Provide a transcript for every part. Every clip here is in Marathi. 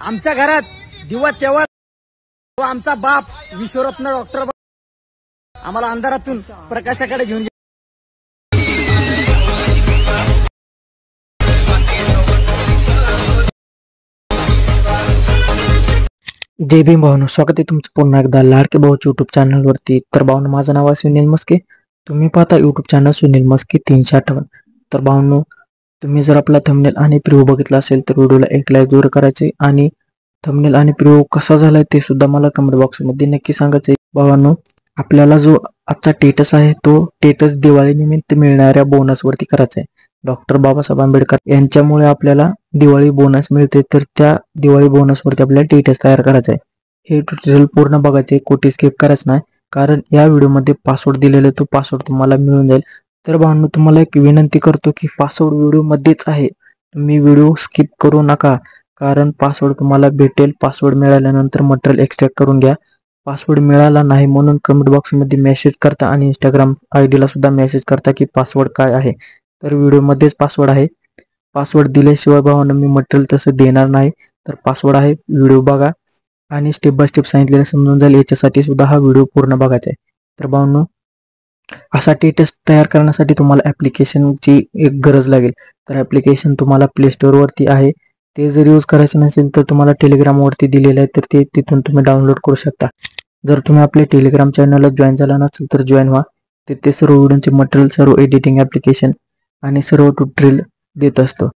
आमच्या घरात दिवा तेव्हा तो आमचा बाप विश्वरत्न डॉक्टर आम्हाला अंधारातून प्रकाशाकडे घेऊन गेला. जय भीम भावनो, स्वागत आहे तुमचं पुन्हा एकदा लाडके भाऊच्या यूट्यूब चॅनलवरती. तर भावनो, माझं नाव आहे सुनील मस्के. तुम्ही पाहता यूट्यूब चॅनल सुनील मस्के 358. तर भावनो, तुम्ही जर आपला थंबनेल आणि प्रिव्ह्यू बघितला असेल तर व्हिडिओला एक लाईक जरूर करायचे आणि थंबनेल आणि प्रिव्ह्यू कसा झालाय ते सुद्धा मला कमेंट बॉक्समध्ये नक्की सांगायचे. भावांनो, आपल्याला जो आजचा स्टेटस आहे तो स्टेटस दिवाळी निमित्त मिळणाऱ्या बोनसवरती करायचा आहे. डॉक्टर बाबासाहेब आंबेडकर यांच्यामुळे आपल्याला दिवाळी बोनस मिळते, तर त्या दिवाळी बोनसवरती आपल्याला स्टेटस तयार करायचा आहे. हे ट्युटोरियल पूर्ण बघायचे, कुठे स्किप करायचं नाही, कारण या व्हिडिओमध्ये पासवर्ड दिलेला तो पासवर्ड तुम्हाला मिळून जाईल. तर भावांनो, तुम्हाला एक विनंती करतो की पासवर्ड व्हिडिओमध्येच आहे, तुम्ही व्हिडिओ स्किप करू नका, कारण पासवर्ड तुम्हाला भेटेल. पासवर्ड मिळाल्यानंतर मटेरियल एक्सट्रॅक्ट करून घ्या. पासवर्ड मिळाला नाही म्हणून कमेंट बॉक्समध्ये मेसेज करता आणि इंस्टाग्राम आयडीला सुद्धा मेसेज करता की पासवर्ड काय आहे. तर व्हिडिओमध्येच पासवर्ड आहे. पासवर्ड दिल्याशिवाय भावांनो मी मटेरियल तसं देणार नाही. तर पासवर्ड आहे, व्हिडिओ बघा आणि स्टेप बाय स्टेप सांगितलेलं समजून जाईल. याच्यासाठी सुद्धा हा व्हिडिओ पूर्ण बघायचा आहे. तर भावांनो, असा स्टेटस तयार करण्यासाठी तुम्हाला ॲप्लिकेशनची एक गरज लागेल. तर ॲप्लिकेशन तुम्हाला प्ले स्टोअरवरती आहे. ते जर यूज करायचे नसेल तर तुम्हाला टेलिग्रामवरती दिलेलं आहे, तर ते तिथून तुम्ही डाउनलोड करू शकता. जर तुम्ही आपल्या टेलिग्राम चॅनलला जॉईन झाला नसेल तर जॉईन व्हा. तिथे सर्व व्हिडिओचे मटेरियल, सर्व एडिटिंग ॲप्लिकेशन आणि सर्व ट्युटोरियल देत असतो.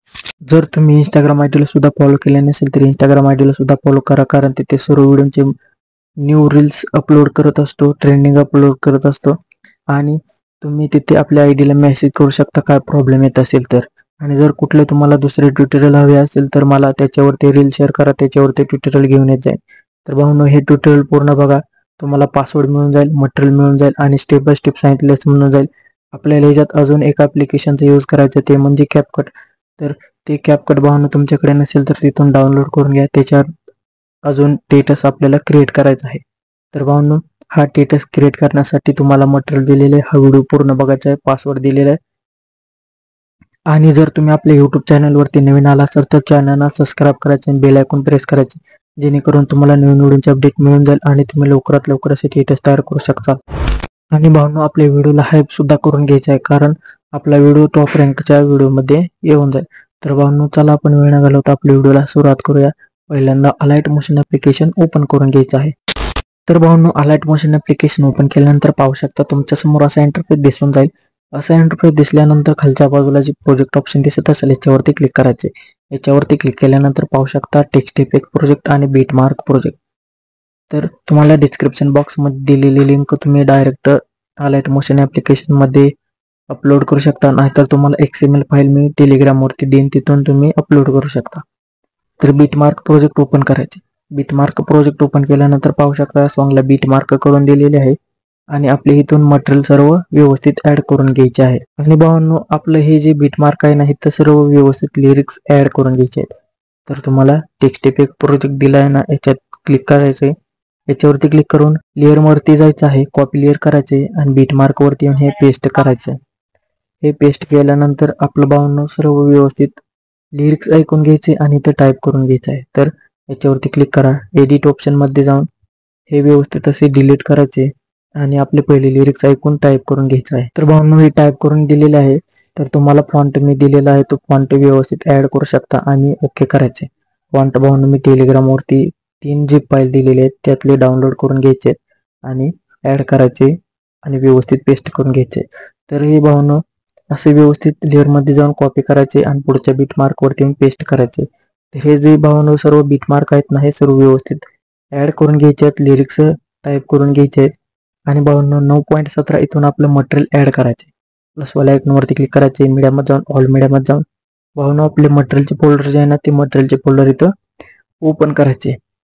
जर तुम्ही इंस्टाग्राम आयडीला सुद्धा फॉलो केले नसेल तर इंस्टाग्राम आयडीला सुद्धा फॉलो करा, कारण तिथे सर्व व्हिडिओचे न्यू रील्स अपलोड करत असतो, ट्रेंडिंग अपलोड करत असतो आणि तुम्ही तिथे आपल्या आयडीला मेसेज करू शकता काय प्रॉब्लेम येत असेल तर. आणि जर कुठले तुम्हाला दुसरे ट्युटोरियल हवे असेल तर मला त्याच्यावरती रील शेअर करा, त्याच्यावरती ट्युटोरियल घेऊन येत जाईल. तर भावनो, हे ट्युटोरियल पूर्ण बघा, तुम्हाला पासवर्ड मिळून जाईल, मटेरियल मिळून जाईल आणि स्टेप बाय स्टेप सांगितले समजून जाईल. आपल्याला याच्यात अजून एका ॲप्लिकेशनचा यूज करायचं, ते म्हणजे कॅपकट. तर ते कॅपकट भावनो तुमच्याकडे नसेल तर तिथून डाउनलोड करून घ्या. त्याच्यावर अजून स्टेटस आपल्याला क्रिएट करायचा आहे. तर भावनो, हा स्टेटस क्रिएट करण्यासाठी तुम्हाला मटेरियल दिलेले आहे, हा व्हिडिओ पूर्ण बघायचा आहे, पासवर्ड दिलेला आहे. आणि जर तुम्ही आपल्या यूट्यूब चॅनलवरती नवीन आला असाल तर चॅनलला सबस्क्राईब करायचे आणि बेल आयकॉन प्रेस करायचे, जेणेकरून तुम्हाला नवीन व्हिडिओचे अपडेट मिळून जाईल आणि तुम्ही लवकरात लवकर असे स्टेटस तयार करू शकता. आणि भावनो, आपल्या व्हिडिओला हाईप सुद्धा करून घ्यायचा आहे, कारण आपला व्हिडिओ टॉप रँकच्या व्हिडिओमध्ये येऊन जाईल. तर भावनो, चला आपण वेळ न घालवता आपल्या व्हिडिओला सुरुवात करूया. पहिल्यांदा अलाइट मोशन ॲप्लिकेशन ओपन करून घ्यायचं आहे. तर भावनो, अलाइट मोशन ॲप्लिकेशन ओपन केल्यानंतर पाहू शकता तुमच्या समोर असा इंटरफेस दिसून जाईल. असा इंटरफेस दिसल्यानंतर खालच्या बाजूला जे प्रोजेक्ट ऑप्शन दिसत असेल याच्यावरती क्लिक करायचे. याच्यावरती क्लिक केल्यानंतर पाहू शकता टेक्स्ट इफेक्ट प्रोजेक्ट आणि बीटमार्क प्रोजेक्ट. तर तुम्हाला डिस्क्रिप्शन बॉक्समध्ये दिलेली लिंक तुम्ही डायरेक्ट अलाइट मोशन ॲप्लिकेशनमध्ये अपलोड करू शकता, नाहीतर तुम्हाला XML फाईल मी टेलिग्रामवरती देईन, तिथून तुम्ही अपलोड करू शकता. तर बीटमार्क प्रोजेक्ट ओपन करायचे. बीटमार्क प्रोजेक्ट ओपन केल्यानंतर पाहू शकता सॉंगला बीटमार्क करून दिलेले आहे आणि आपले इथून मटेरियल सर्व व्यवस्थित ऍड करून घ्यायचे आहे. आणि भावांनो, आपलं हे जे बीटमार्क आहे ना, तर सर्व व्यवस्थित लिरिक्स ऍड करून घ्यायचे आहेत. तर तुम्हाला टेक्स्ट इफेक्ट प्रोजेक्ट दिला आहे ना, याच्यात क्लिक करायचं आहे. याच्यावरती क्लिक करून लेअर वरती जायचं आहे, कॉपी लेअर करायचे आणि बीटमार्क वरती येऊन हे पेस्ट करायचं आहे. हे पेस्ट केल्यानंतर आपलं भावांनो सर्व व्यवस्थित लिरिक्स ऐकून घ्यायचे आणि ते टाईप करून घ्यायचं आहे. तर याच्यावरती क्लिक करा, एडिट ऑप्शन मध्ये जाऊन हे व्यवस्थित असे डिलीट करायचे आणि आपले पहिले लिरिक्स ऐकून टाईप करून घ्यायचं आहे. तर भावांनो, हे टाईप करून दिलेले आहे. तर तुम्हाला फॉन्ट मी दिलेला आहे, तो फॉन्ट व्यवस्थित ऍड करू शकता आणि ओके करायचे. फॉन्ट भावांनो, मी टेलिग्रामवरती 3 झिप फाईल दिलेले आहेत, त्यातले डाउनलोड करून घ्यायचे आणि ऍड करायचे आणि व्यवस्थित पेस्ट करून घ्यायचे. तर हे भावांनो असे व्यवस्थित लेअर मध्ये जाऊन कॉपी करायचे आणि पुढच्या बीटमार्क वरती येऊन पेस्ट करायचे. तर हे जे भावांनो सर्व बीटमार्क आहेत ना, हे सर्व व्यवस्थित ऍड करून घ्यायचे आहेत, लिरिक्स टाईप करून घ्यायचे आहेत. आणि भावांनो 9.17 इथून आपलं मटेरियल ऍड करायचे. प्लसवाल्या आयकॉनवरती क्लिक करायचे, मीडियामध्ये जाऊन ऑल मीडियामध्ये जाऊन भावांनो आपले मटेरियलचे फोल्डर जे आहे ना, ते मटेरियलचे फोल्डर इथं ओपन करायचे.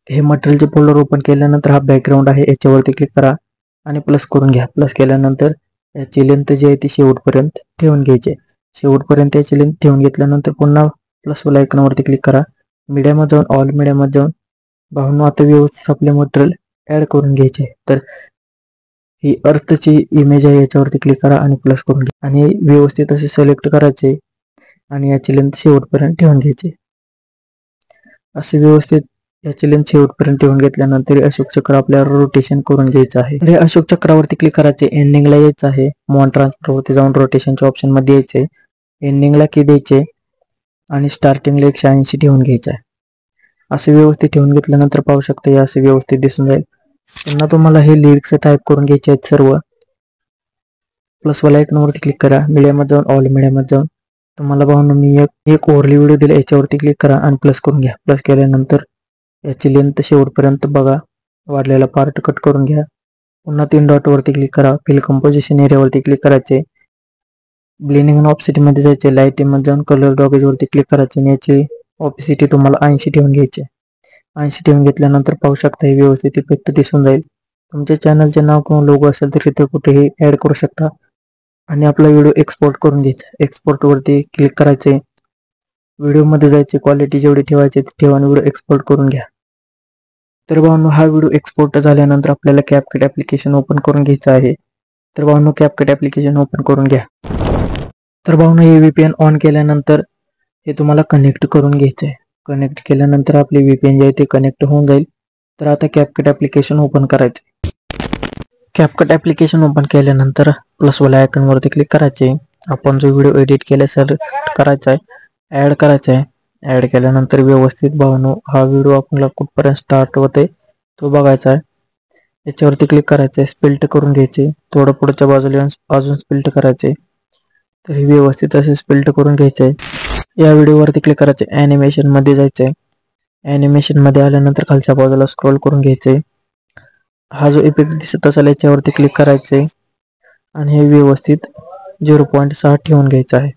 हे मटेरियलचे फोल्डर ओपन केल्यानंतर हा बॅकग्राऊंड आहे, याच्यावरती क्लिक करा आणि प्लस करून घ्या. प्लस केल्यानंतर याची लेंथ जी आहे ती शेवटपर्यंत ठेवून घ्यायची. शेवटपर्यंत याची लेंथ ठेवून घेतल्यानंतर पुन्हा प्लसवाल्या आयकॉनवरती क्लिक करा, मीडियामध्ये जाऊन ऑल मीडियामध्ये जाऊन भावांनो आता व्यवस्थित आपले मटेरियल ऍड करून घ्यायचे. तर ही अर्थची इमेज आहे, याच्यावरती क्लिक करा आणि प्लस करून घ्या आणि व्यवस्थित असे सिलेक्ट करायचे आणि याची लेंथ शेवटपर्यंत ठेवून घ्यायची. असे व्यवस्थित याची लेंथ शेवटपर्यंत ठेवून घेतल्यानंतर अशोक चक्र आपल्याला रोटेशन करून घ्यायचं आहे. तर हे अशोक चक्रावरती क्लिक करायचे, एंडिंगला यायचं आहे, मॉन ट्रान्सफर वरती जाऊन रोटेशनच्या ऑप्शन मध्ये यायचे, एंडिंगला की द्यायचे आणि स्टार्टिंगला 180 ठेवून घ्यायचं आहे. असे व्यवस्थित ठेवून घेतल्यानंतर पाहू शकता हे असे व्यवस्थित दिसून जाईल. पुन्हा तुम्हाला हे लिरिक्स टाईप करून घ्यायचे आहेत सर्व. प्लस वाला आयकॉनवरती क्लिक करा, मीडियामध्ये जाऊन ऑल मीडियामध्ये जाऊन तुम्हाला पाहून मी एक ओव्हरली व्हिडिओ दिला, याच्यावरती क्लिक करा आणि प्लस करून घ्या. प्लस केल्यानंतर याची लेंथ शेवटपर्यंत बघा, वाढलेला पार्ट कट करून घ्या. पुन्हा 3 डॉट वरती क्लिक करा, फिल कंपोजिशन एरियावरती क्लिक करायचे, ब्लेंडिंग आणि ऑप्सिटी मध्ये जायचे, लाईटिंग मध्ये जाऊन कलर डॉगेज वरती क्लिक करायचे आणि याची ऑप्सिटी तुम्हाला 80 ठेवून घ्यायचे. 80 ठेवून घेतल्यानंतर पाहू शकता हे व्यवस्थित इफेक्ट दिसून जाईल. तुमच्या चॅनलचे नाव किंवा लोगो असेल तर इथे कुठेही ऍड करू शकता. आणि आपला व्हिडिओ एक्सपोर्ट करून घ्यायचा. एक्सपोर्ट वरती क्लिक करायचे, व्हिडिओ मध्ये जायचे, क्वालिटी जेवढी ठेवायची ती ठेवा आणि व्हिडिओ एक्सपोर्ट करून घ्या. तर भावांनो हा व्हिडिओ एक्सपोर्ट झाल्यानंतर आपल्याला CapCut ऍप्लिकेशन ओपन करून घ्यायचं आहे. तर भावांनो CapCut ऍप्लिकेशन ओपन करून घ्या. तर भावांनो हे VPN ऑन केल्यानंतर हे तुम्हाला कनेक्ट करून घ्यायचं आहे. कनेक्ट केल्यानंतर आपले VPN जे आहे ते कनेक्ट होऊन जाईल. तर आता CapCut ऍप्लिकेशन ओपन करायचे. CapCut ऍप्लिकेशन ओपन केल्यानंतर प्लस वाला आयकॉन वरती क्लिक करायचे, आपण जो व्हिडिओ एडिट केला सिलेक्ट करायचा आहे, ऍड करायचा आहे. ऍड केल्यानंतर व्यवस्थित भावांनो हा व्हिडिओ आपल्याला कुठपर्यंत स्टार्ट होते तो बघायचा आहे. याच्यावरती क्लिक करायचे, स्प्लिट करून घ्यायचे, थोडं पुढच्या बाजूला अजून स्प्लिट करायचे. तर हे व्यवस्थित असे स्प्लिट करून घ्यायचे. या व्हिडिओवरती क्लिक करायचे, ॲनिमेशन मध्ये जायचे. ॲनिमेशन मध्ये आल्यानंतर खालच्या बाजूला स्क्रोल करून घ्यायचे. हा जो इफेक्ट दिसत असेल याच्यावरती क्लिक करायचे आणि हे व्यवस्थित 0.6 ठेवून घ्यायचं आहे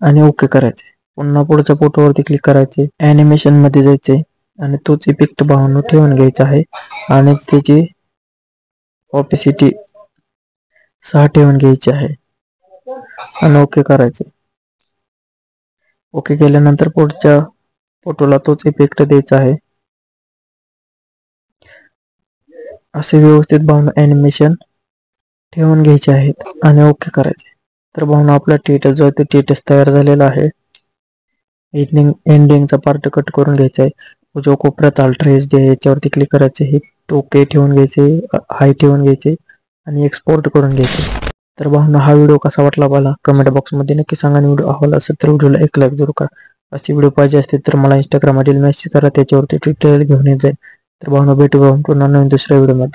आणि ओके करायचे. पुन्हा पुढच्या फोटोवरती क्लिक करायचे, ॲनिमेशन मध्ये जायचे आणि तोच इफेक्ट भावांनो ठेवून घ्यायचा आहे आणि त्याची ऑपेसिटी 6 ठेवून घ्यायची आहे आणि ओके करायचे. ओके केल्यानंतर पुढच्या फोटोला तोच इफेक्ट द्यायचा आहे. असे व्यवस्थित भावना ॲनिमेशन ठेवून घ्यायचे आहेत आणि ओके करायचे. तर भावना आपला टेटस जो आहे ते टेटस तयार झालेला आहे. एंडिंगचा पार्ट कट करून घ्यायचा आहे. जो कोपऱ्यात अल्ट्रा HD आहे याच्यावरती क्लिक करायचे, हे ओके ठेवून घ्यायचे, हाय ठेवून घ्यायचे आणि एक्सपोर्ट करून घ्यायचे. तर भावना हा व्हिडिओ कसा वाटला मला कमेंट बॉक्स मध्ये नक्की सांगा. आणि व्हिडिओ आवडला असेल तर व्हिडिओला एक लाईक जरूर करा. अशी व्हिडिओ पाहिजे असतील तर मला इंस्टाग्राम मधील मेसेज करा, त्याच्यावरती ट्विटर घेऊन येत जाईल. तर भावना भेटू पुन्हा नवीन दुसऱ्या व्हिडिओ मध्ये.